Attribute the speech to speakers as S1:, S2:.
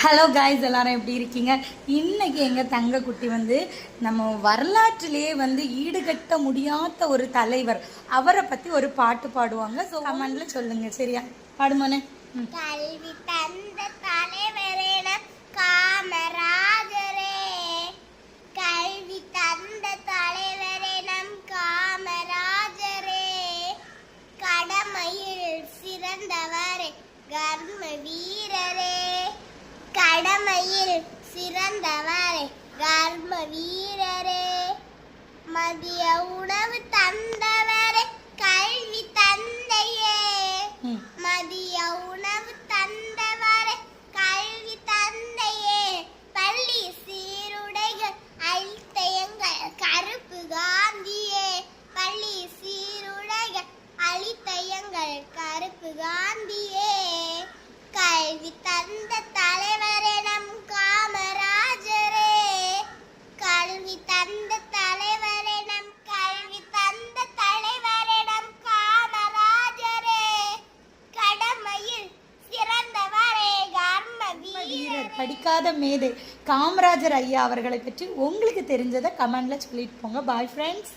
S1: Hello guys, எல்லாரும் எப்படி இருக்கீங்க? இன்னைக்கு எங்கள் தங்க குட்டி நம்ம வரலாற்றிலேயே ஈடுகட்ட முடியாத ஒரு தலைவர், அவரை பற்றி ஒரு பாட்டு பாடுவாங்க. ஸோ கமெண்ட்ல சொல்லுங்க, சரியா? பாடுமானே.
S2: கல்வி தந்த தலைவரே காமராஜரே, கல்வி தந்த தலைவரே நம் காமராஜரே, கடமையில் சிறந்தவரே கர்ம வீரரே, கடமையில் சிறந்தவரே கர்ம வீரரே, மதிய உணவு தந்தவரே கல்வி தந்தையே, மதிய உணவு தந்தவரே கல்வி தந்தையே, பள்ளி சீருடைகள் அளித்த எங்கள் கருப்பு காந்தியே, பள்ளி சீருடைகள் அளித்த எங்கள் கருப்பு காந்தியே, கல்வி தந்த தலைவரே நம் காமராஜரே, கல்வி தந்த தலைவரே நம் கல்வி தந்த தலைவரே நம் காமராஜரே, கடமையில் சிறந்தவரே கர்ம வீரர்.
S1: படிக்காத மேதை காமராஜர் ஐயா அவர்களை பற்றி உங்களுக்கு தெரிஞ்சதை கமெண்ட்ல சொல்லிட்டு போங்க. Bye friends.